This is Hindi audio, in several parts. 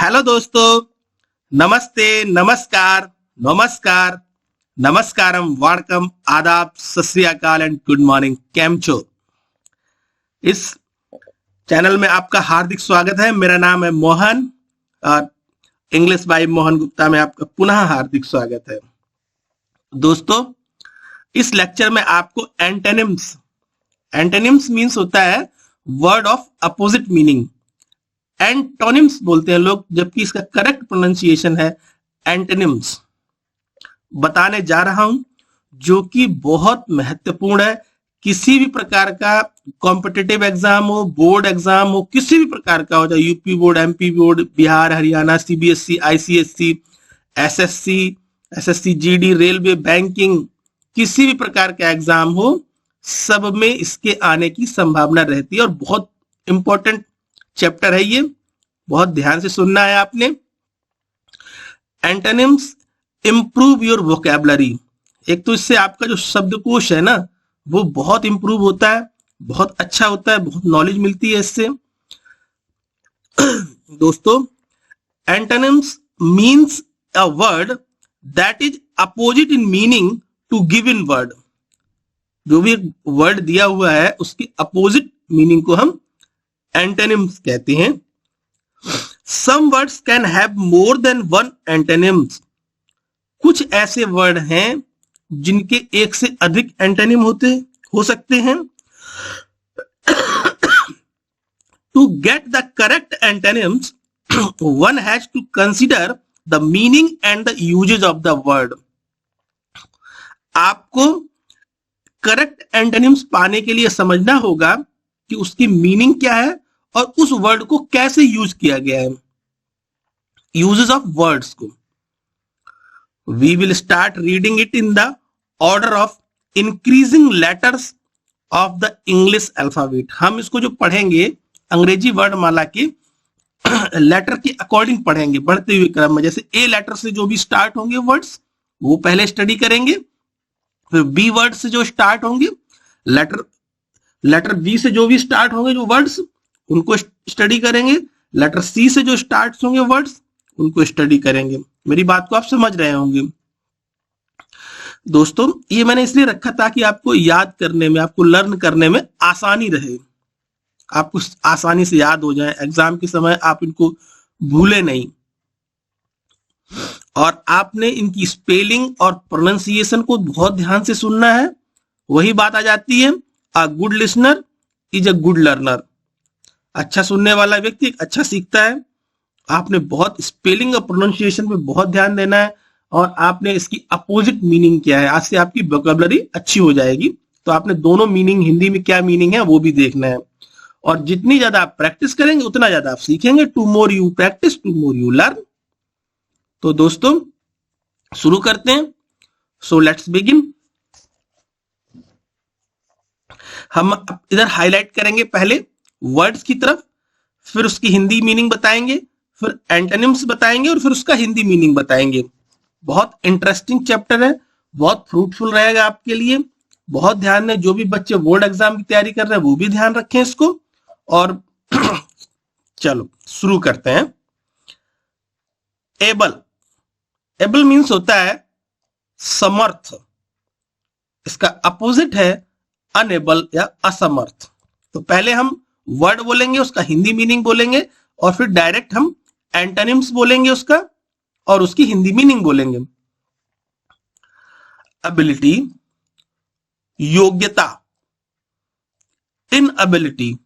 हेलो दोस्तों, नमस्ते, नमस्कार, नमस्कार, नमस्कारम, वाणकम, आदाब, सत श्री अकाल एंड गुड मॉर्निंग। केम छो? इस चैनल में आपका हार्दिक स्वागत है। मेरा नाम है मोहन और इंग्लिश बाय मोहन गुप्ता में आपका पुनः हार्दिक स्वागत है। दोस्तों, इस लेक्चर में आपको एंटोनिम्स मीन्स होता है word of opposite meaning. Antonyms बोलते हैं लोग, जबकि इसका करेक्ट प्रोनाउंसिएशन है एंटोनिम्स। बताने जा रहा हूं जो कि बहुत महत्वपूर्ण है। किसी भी प्रकार का कॉम्पिटिटिव एग्जाम हो, बोर्ड एग्जाम हो, किसी भी प्रकार का हो, चाहे UP board, MP board, Bihar, Haryana, CBSE, ICSE, SSC, SSC GD, railway, banking, किसी भी प्रकार का एग्जाम हो, सब में इसके आने की संभावना रहती है और बहुत इंपॉर्टेंट चैप्टर है ये। बहुत ध्यान से सुनना है आपने। Antonyms improve your vocabulary. एक तो इससे आपका जो शब्दकोश है ना, वो बहुत इंप्रूव होता है, बहुत अच्छा होता है, बहुत नॉलेज मिलती है इससे। दोस्तों, antonyms means a word that is opposite in meaning to given word. जो भी वर्ड दिया हुआ है उसकी अपोजिट मीनिंग को हम एंटोनिम्स कहते हैं। Some words can have more than one antonyms. कुछ ऐसे वर्ड हैं जिनके एक से अधिक एंटोनिम हो सकते हैं। To get the correct antonyms one has to consider the meaning and the usage of the word. आपको करेक्ट एंटोनिम्स पाने के लिए समझना होगा कि उसकी मीनिंग क्या है और उस वर्ड को कैसे यूज किया गया है। यूजेस ऑफ वर्ड्स को we will start reading it in the order of increasing letters of the English alphabet. हम इसको जो पढ़ेंगे अंग्रेजी वर्णमाला के लेटर के अकॉर्डिंग पढ़ेंगे, बढ़ते हुए क्रम में। जैसे ए लेटर से जो भी स्टार्ट होंगे वर्ड्स वो पहले स्टडी करेंगे, फिर बी वर्ड से जो स्टार्ट होंगे, लेटर बी से जो भी स्टार्ट होंगे जो वर्ड्स उनको स्टडी करेंगे, लेटर सी से जो स्टार्ट होंगे वर्ड्स उनको स्टडी करेंगे। मेरी बात को आप समझ रहे होंगे। दोस्तों, ये मैंने इसलिए रखा ताकि आपको याद करने में, आपको लर्न करने में आसानी रहे, आपको आसानी से याद हो जाए। एग्जाम के समय आप इनको भूले नहीं। और आपने इनकी स्पेलिंग और प्रोनाउंसिएशन को बहुत ध्यान से सुनना है। वही बात आ जाती है, a good listener is a good learner. अच्छा सुनने वाला व्यक्ति अच्छा सीखता है। आपने बहुत स्पेलिंग और प्रोनाउंसिएशन पे बहुत ध्यान देना है और आपने इसकी अपोजिट मीनिंग क्या है। आज से आपकी वोकैबुलरी अच्छी हो जाएगी। तो आपने दोनों मीनिंग, हिंदी में क्या मीनिंग है वो भी देखना है। और जितनी ज्यादा आप प्रैक्टिस करेंगे उतना ज्यादा आप सीखेंगे। To more you practise, to more you learn. तो दोस्तों, शुरू करते हैं। So let's begin. हम इधर हाईलाइट करेंगे पहले वर्ड्स की तरफ, फिर उसकी हिंदी मीनिंग बताएंगे, फिर एंटोनिम्स बताएंगे और फिर उसका हिंदी मीनिंग बताएंगे। बहुत इंटरेस्टिंग चैप्टर है, बहुत फ्रूटफुल रहेगा आपके लिए। बहुत ध्यान दें, जो भी बच्चे बोर्ड एग्जाम की तैयारी कर रहे हैं वो भी ध्यान रखें इसको। और चलो शुरू करते हैं। एबल मीन्स होता है समर्थ। इसका अपोजिट है अनेबल या असमर्थ। तो पहले हम वर्ड बोलेंगे, उसका हिंदी मीनिंग बोलेंगे और फिर डायरेक्ट हम एंटोनिम्स बोलेंगे उसका और उसकी हिंदी मीनिंग बोलेंगे। एबिलिटी, योग्यता। इनएबिलिटी,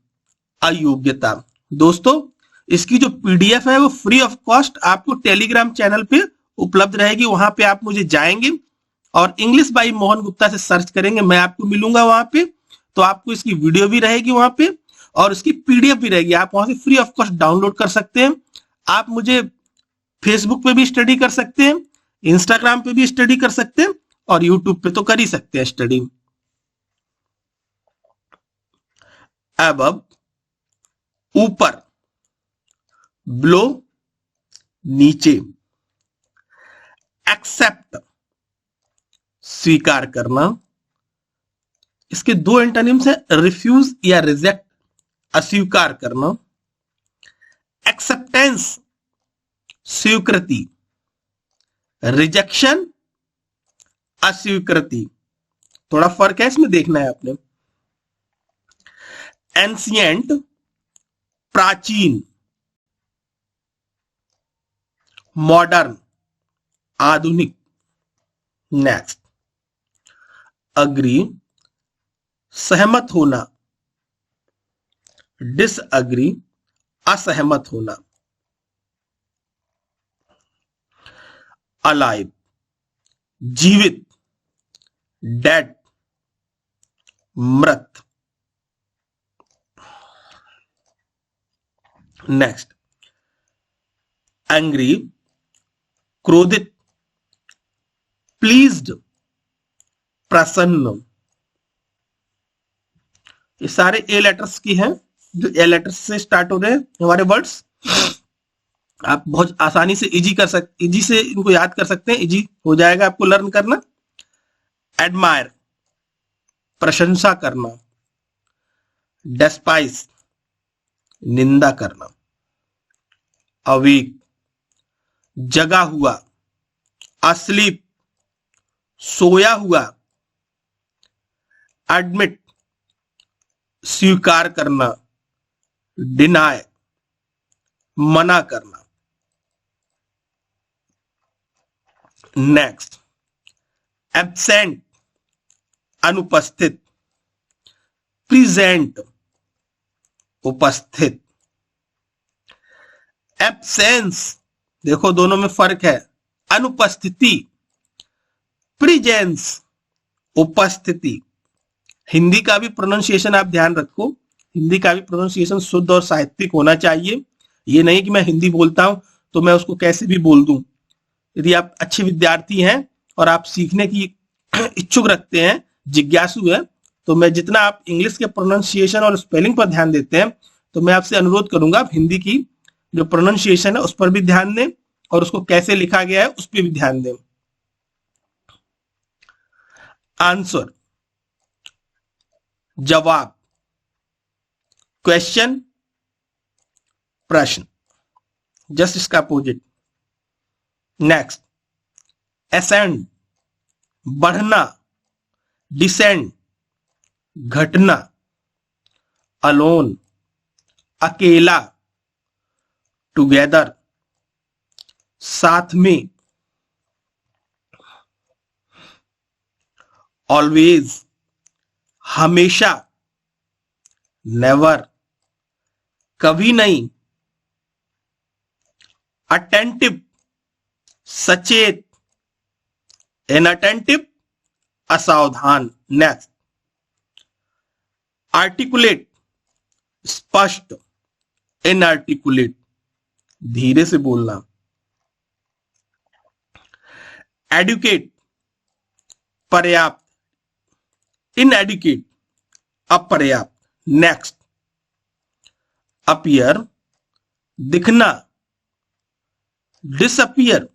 अयोग्यता। दोस्तों, इसकी जो पीडीएफ है वो फ्री ऑफ कॉस्ट आपको टेलीग्राम चैनल पे उपलब्ध रहेगी। वहां पे आप मुझे जाएंगे और इंग्लिश बाय मोहन गुप्ता से सर्च करेंगे, मैं आपको मिलूंगा वहां पे। तो आपको इसकी वीडियो भी रहेगी वहां पे और इसकी पीडीएफ भी रहेगी। आप वहां से फ्री ऑफ कॉस्ट डाउनलोड कर सकते हैं। आप मुझे फेसबुक पे भी स्टडी कर सकते हैं, इंस्टाग्राम पे भी स्टडी कर सकते हैं और यूट्यूब पे तो कर ही सकते हैं स्टडी। अबव, ऊपर, बिलो, नीचे। एक्सेप्ट, स्वीकार करना। इसके दो एंटोनिम्स है, रिफ्यूज या रिजेक्ट, अस्वीकार करना। एक्सेप्टेंस, स्वीकृति, रिजेक्शन, अस्वीकृति। थोड़ा फर्क है इसमें, देखना है आपने। एंशियंट, प्राचीन, मॉडर्न, आधुनिक। नेक्स्ट, अग्री, सहमत होना, डिसअग्री, असहमत होना। अलाइव, जीवित, डेड, मृत। नेक्स्ट, एंग्री, क्रोधित, प्लीज्ड, प्रसन्न। ये सारे ए लेटर्स की हैं, जो ए लेटर्स से स्टार्ट हो रहे हैं हमारे वर्ड्स। आप बहुत आसानी से इजी से इनको याद कर सकते हैं, इजी हो जाएगा आपको लर्न करना। एडमायर, प्रशंसा करना, डेस्पाइस, निंदा करना। अवीक, जगा हुआ, अस्लीप, सोया हुआ। एडमिट, स्वीकार करना, डिनाय, मना करना। नेक्स्ट, एब्सेंट, अनुपस्थित, प्रेजेंट, उपस्थित। एब्सेंस, देखो दोनों में फर्क है। अनुपस्थिति, प्रेजेंस, उपस्थिति। हिंदी का भी प्रोनाउंसिएशन आप ध्यान रखो, हिंदी का भी प्रोनाउंसिएशन शुद्ध और साहित्यिक होना चाहिए। ये नहीं कि मैं हिंदी बोलता हूं तो मैं उसको कैसे भी बोल दूं। यदि आप अच्छे विद्यार्थी हैं और आप सीखने की इच्छुक रखते हैं, जिज्ञासु है, तो मैं जितना आप इंग्लिश के प्रोनाउंसिएशन और स्पेलिंग पर ध्यान देते हैं, तो मैं आपसे अनुरोध करूंगा आप हिंदी की जो प्रोनाउंसिएशन है उस पर भी ध्यान दें और उसको कैसे लिखा गया है उस पर भी ध्यान दें। आंसर, जवाब, क्वेश्चन, प्रश्न, जस्ट इसका अपोजिट। नेक्स्ट, एसेंड, बढ़ना, डिसेंड, घटना। अलोन, अकेला, टुगेदर, साथ में। ऑलवेज, हमेशा, नेवर, कभी नहीं। अटेंटिव, सचेत, इनअटेंटिव, असावधान। नेक्स्ट, आर्टिकुलेट, स्पष्ट, इनआर्टिकुलेट, धीरे से बोलना। एडुकेट, पर्याप्त, इनएडुकेट, अपर्याप्त। नेक्स्ट, अपीयर, दिखना, डिसअपियर,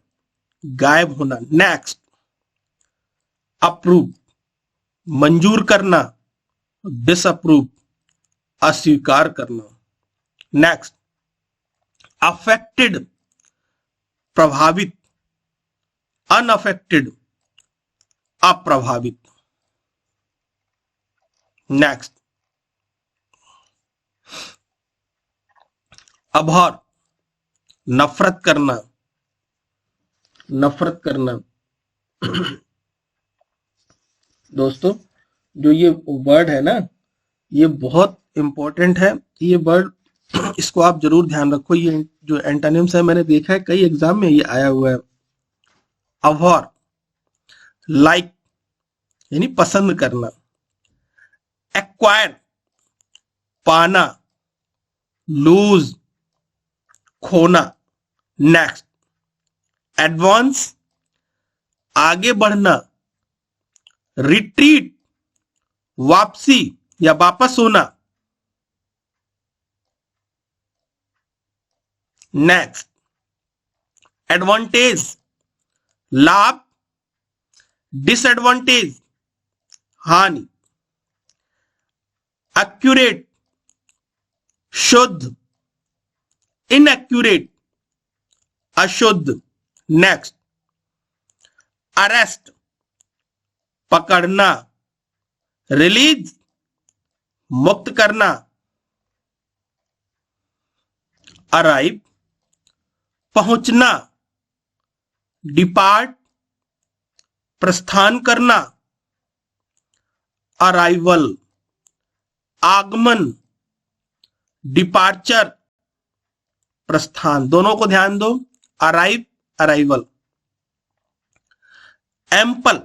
गायब होना। नेक्स्ट, अप्रूव, मंजूर करना, डिसअप्रूव, अस्वीकार करना। नेक्स्ट, अफेक्टेड, प्रभावित, अनअफेक्टेड, अप्रभावित। नेक्स्ट, अभॉर, नफरत करना, नफरत करना। दोस्तों, जो ये वर्ड है ना, ये बहुत इंपॉर्टेंट है। ये वर्ड, इसको आप जरूर ध्यान रखो। ये जो एंटोनिम्स है, मैंने देखा है कई एग्जाम में ये आया हुआ है। अभॉर, लाइक, यानी पसंद करना। एक्वायर, पाना, लूज, खोना। नेक्स्ट, एडवांस, आगे बढ़ना, रिट्रीट, वापसी या वापस होना। नेक्स्ट, एडवांटेज, लाभ, डिसएडवांटेज, हानि। एक्यूरेट, शुद्ध, इनएक्यूरेट, अशुद्ध। नेक्स्ट, अरेस्ट, पकड़ना। रिलीज, मुक्त करना। अराइव, पहुंचना। डिपार्ट, प्रस्थान करना। अराइवल, आगमन। डिपार्चर, प्रस्थान। दोनों को ध्यान दो, अराइव, अराइवल। एम्पल,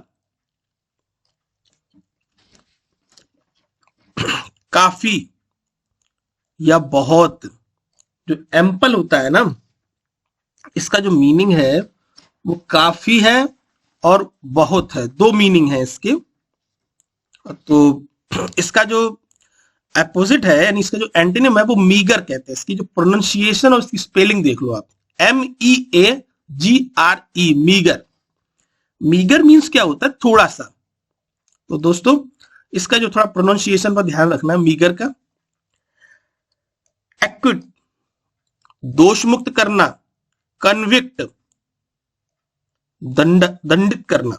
काफी या बहुत। जो एम्पल होता है ना, इसका जो मीनिंग है वो काफी है और बहुत है, दो मीनिंग है इसके। तो इसका जो अपोजिट है, यानी इसका जो एंटीनिम है वो मीगर कहते हैं। इसकी जो प्रोनाउंसिएशन और इसकी स्पेलिंग देख लो आप, MEAGRE, मीगर। मीगर मीन्स क्या होता है, थोड़ा सा। तो दोस्तों इसका जो थोड़ा प्रोनाउंसिएशन पर ध्यान रखना है मीगर का। एक्विट, दोष मुक्त करना। कन्विक्ट, दंडित करना।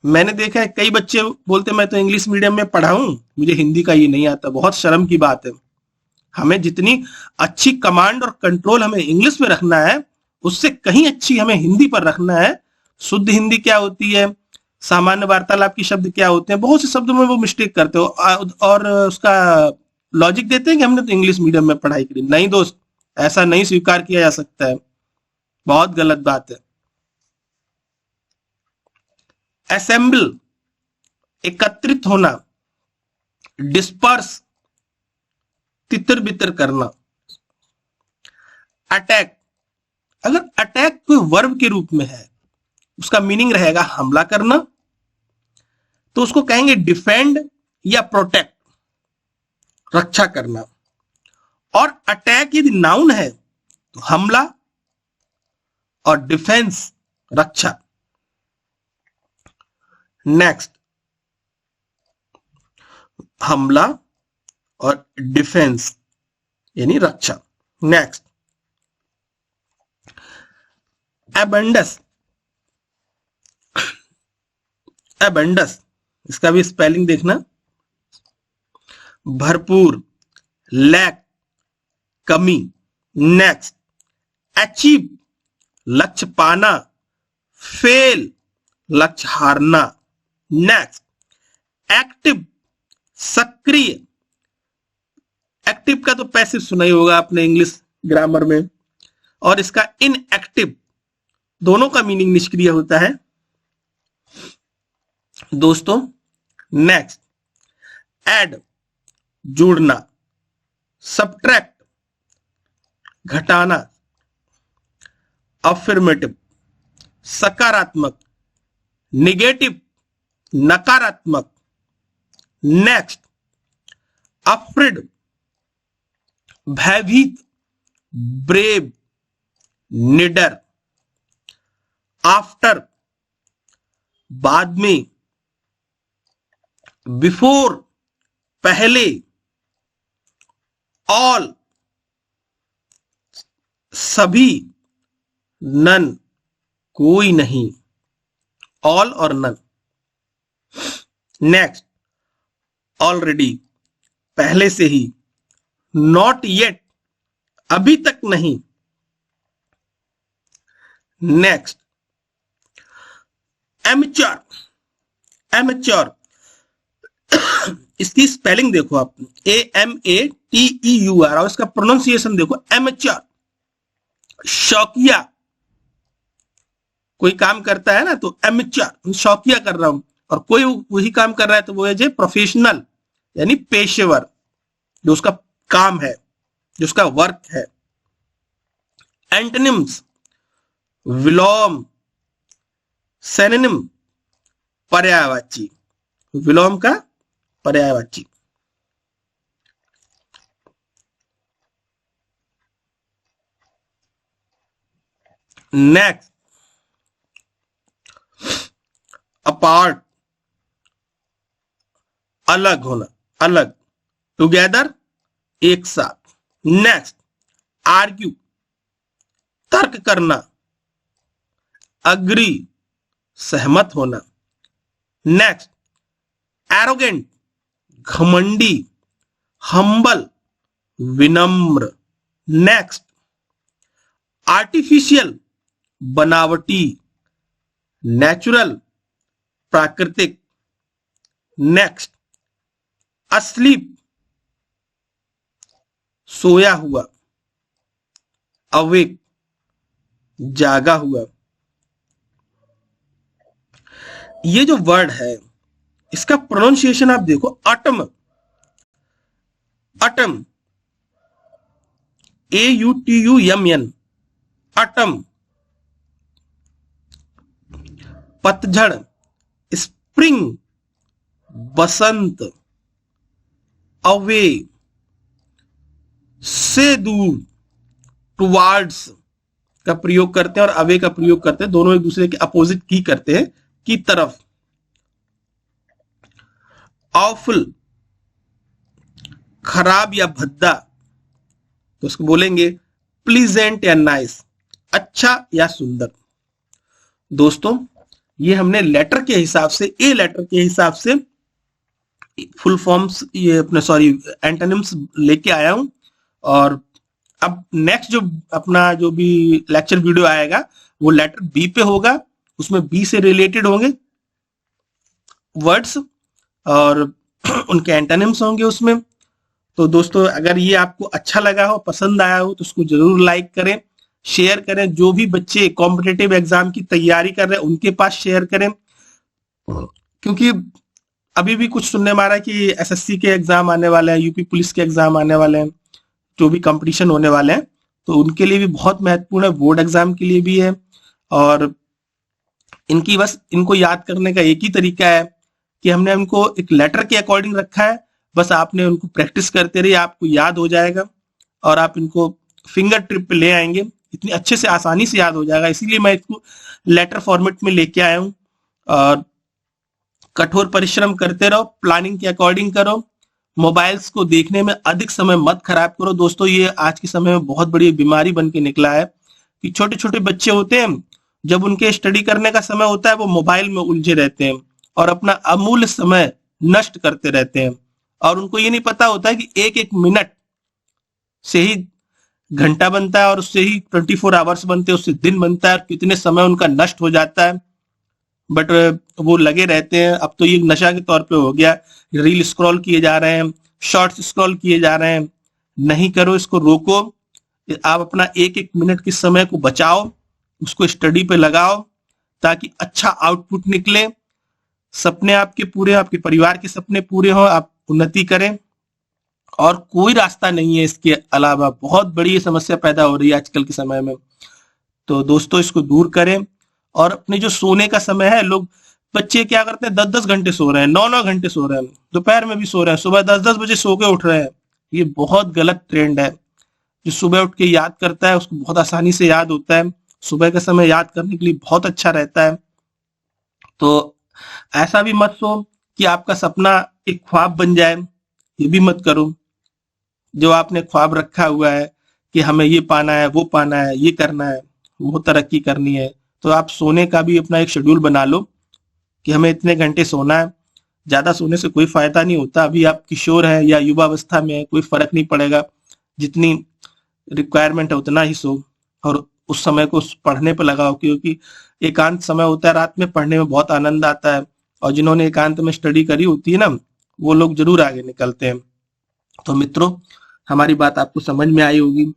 मैंने देखा है कई बच्चे बोलते मैं तो इंग्लिश मीडियम में पढ़ा हूं, मुझे हिंदी का ये नहीं आता। बहुत शर्म की बात है। हमें जितनी अच्छी कमांड और कंट्रोल हमें इंग्लिश में रखना है, उससे कहीं अच्छी हमें हिंदी पर रखना है। शुद्ध हिंदी क्या होती है, सामान्य वार्तालाप की शब्द क्या होते हैं, बहुत से शब्दों में वो मिस्टेक करते हो और उसका लॉजिक देते हैं कि हमने तो इंग्लिश मीडियम में पढ़ाई करी। नहीं दोस्त, ऐसा नहीं स्वीकार किया जा सकता है, बहुत गलत बात है। असेंबल, एकत्रित होना। डिस्पर्स, तितर बितर करना। अटैक, अगर अटैक कोई वर्ब के रूप में है, उसका मीनिंग रहेगा हमला करना, तो उसको कहेंगे डिफेंड या प्रोटेक्ट, रक्षा करना। और अटैक यदि नाउन है तो हमला और डिफेंस, रक्षा। नेक्स्ट, हमला और डिफेंस यानी रक्षा। नेक्स्ट, एबंडस, एबंडस, इसका भी स्पेलिंग देखना। भरपूर, लैक, कमी। नेक्स्ट, अचीव, लक्ष्य पाना। फेल, लक्ष्य हारना। नेक्स्ट, एक्टिव, सक्रिय। एक्टिव का तो पैसिव सुना ही होगा आपने इंग्लिश ग्रामर में, और इसका इनएक्टिव, दोनों का मीनिंग निष्क्रिय होता है दोस्तों। नेक्स्ट, ऐड, जोड़ना। सब्ट्रैक्ट, घटाना। अफर्मेटिव, सकारात्मक। निगेटिव, नकारात्मक। नेक्स्ट, अफ्रेड, भयभीत। ब्रेव, निडर। आफ्टर, बाद में। बिफोर, पहले। ऑल, सभी। नन, कोई नहीं। ऑल और नन। नेक्स्ट, ऑलरेडी, पहले से ही। नॉट येट, अभी तक नहीं। नेक्स्ट, एमेच्योर, एमेच्योर, इसकी स्पेलिंग देखो आप, AMATEUR, और इसका प्रोनाउंसिएशन देखो, एमेच्योर। शौकिया, कोई काम करता है ना तो एमेच्योर, शौकिया कर रहा हूं। और कोई वही काम कर रहा है तो वो है प्रोफेशनल, यानी पेशेवर, जो उसका काम है, जो उसका वर्क है। एंटोनिम्स, विलोम, सिनोनिम, पर्यायवाची। विलोम का पर्यायवाची। नेक्स्ट, अपार्ट, अलग होना, अलग। टुगेदर, एक साथ। नेक्स्ट, आर्ग्यू तर्क करना, अग्री सहमत होना। नेक्स्ट, एरोगेंट घमंडी, हम्बल विनम्र। नेक्स्ट, आर्टिफिशियल बनावटी, नेचुरल प्राकृतिक। नेक्स्ट, अस्लीप सोया हुआ, अवेक जागा हुआ। ये जो वर्ड है इसका प्रोनाउंसिएशन आप देखो, अटम, अटम, AUTUMN, अटम। पतझड़, स्प्रिंग बसंत, अवे से दूर, टुवार्ड्स का प्रयोग करते हैं और अवे का प्रयोग करते हैं, दोनों एक दूसरे के अपोजिट की करते हैं, की तरफ। ऑफुल खराब या भद्दा, तो उसको बोलेंगे प्लीजेंट या नाइस, अच्छा या सुंदर। दोस्तों ये हमने लेटर के हिसाब से, ए लेटर के हिसाब से फुल फॉर्म्स, ये अपने एंटोनिम्स लेके आया हूं। और अब नेक्स्ट जो अपना जो भी लेक्चर वीडियो आएगा वो लेटर बी पे होगा, उसमें बी से रिलेटेड होंगे वर्ड्स और उनके एंटोनिम्स होंगे उसमें। तो दोस्तों अगर ये आपको अच्छा लगा हो, पसंद आया हो, तो उसको जरूर लाइक करें, शेयर करें। जो भी बच्चे कॉम्पिटिटिव एग्जाम की तैयारी कर रहे हैं उनके पास शेयर करें, क्योंकि अभी भी कुछ सुनने में आ रहा है कि SSC के एग्जाम आने वाले हैं, यूपी पुलिस के एग्जाम आने वाले हैं, जो भी कंपटीशन होने वाले हैं, तो उनके लिए भी बहुत महत्वपूर्ण है, बोर्ड एग्जाम के लिए भी है। और इनकी बस इनको याद करने का एक ही तरीका है कि हमने उनको एक लेटर के अकॉर्डिंग रखा है, बस आपने उनको प्रैक्टिस करते रहिए, आपको याद हो जाएगा और आप इनको फिंगर ट्रिप पे ले आएंगे, इतनी अच्छे से आसानी से याद हो जाएगा। इसीलिए मैं इसको लेटर फॉर्मेट में लेके आया हूँ। और कठोर परिश्रम करते रहो, प्लानिंग के अकॉर्डिंग करो, मोबाइल्स को देखने में अधिक समय मत खराब करो। दोस्तों ये आज के समय में बहुत बड़ी बीमारी बन के निकला है कि छोटे छोटे बच्चे होते हैं, जब उनके स्टडी करने का समय होता है वो मोबाइल में उलझे रहते हैं और अपना अमूल्य समय नष्ट करते रहते हैं। और उनको ये नहीं पता होता है कि एक एक मिनट से ही घंटा बनता है और उससे ही 24 आवर्स बनते हैं, उससे दिन बनता है, और कितने समय उनका नष्ट हो जाता है। बट वो लगे रहते हैं। अब तो ये नशा के तौर पे हो गया, रील स्क्रॉल किए जा रहे हैं, शॉर्ट्स स्क्रॉल किए जा रहे हैं। नहीं करो, इसको रोको। आप अपना एक एक मिनट के समय को बचाओ, उसको स्टडी पे लगाओ ताकि अच्छा आउटपुट निकले, सपने आपके पूरे, आपके परिवार के सपने पूरे हो, आप उन्नति करें। और कोई रास्ता नहीं है इसके अलावा। बहुत बड़ी समस्या पैदा हो रही है आजकल के समय में। तो दोस्तों इसको दूर करें। और अपने जो सोने का समय है, लोग बच्चे क्या करते हैं, 10-10 घंटे सो रहे हैं, 9-9 घंटे सो रहे हैं, दोपहर में भी सो रहे हैं, सुबह 10-10 बजे सो के उठ रहे हैं। ये बहुत गलत ट्रेंड है। जो सुबह उठ के याद करता है उसको बहुत आसानी से याद होता है, सुबह का समय याद करने के लिए बहुत अच्छा रहता है। तो ऐसा भी मत सो कि आपका सपना एक ख्वाब बन जाए, ये भी मत करो। जो आपने ख्वाब रखा हुआ है कि हमें ये पाना है, वो पाना है, ये करना है, वो तरक्की करनी है, तो आप सोने का भी अपना एक शेड्यूल बना लो कि हमें इतने घंटे सोना है। ज्यादा सोने से कोई फायदा नहीं होता। अभी आप किशोर हैं या युवावस्था में है, कोई फर्क नहीं पड़ेगा, जितनी रिक्वायरमेंट है उतना ही सो। और उस समय को पढ़ने पर लगाओ, क्योंकि एकांत समय होता है, रात में पढ़ने में बहुत आनंद आता है। और जिन्होंने एकांत में स्टडी करी होती है ना, वो लोग जरूर आगे निकलते हैं। तो मित्रों हमारी बात आपको समझ में आई होगी,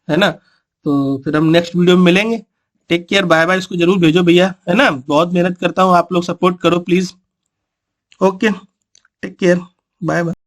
है ना। तो फिर हम नेक्स्ट वीडियो में मिलेंगे। Take care, bye bye. इसको जरूर भेजो भैया, है ना, बहुत मेहनत करता हूँ, आप लोग सपोर्ट करो please. Okay, take care, bye bye.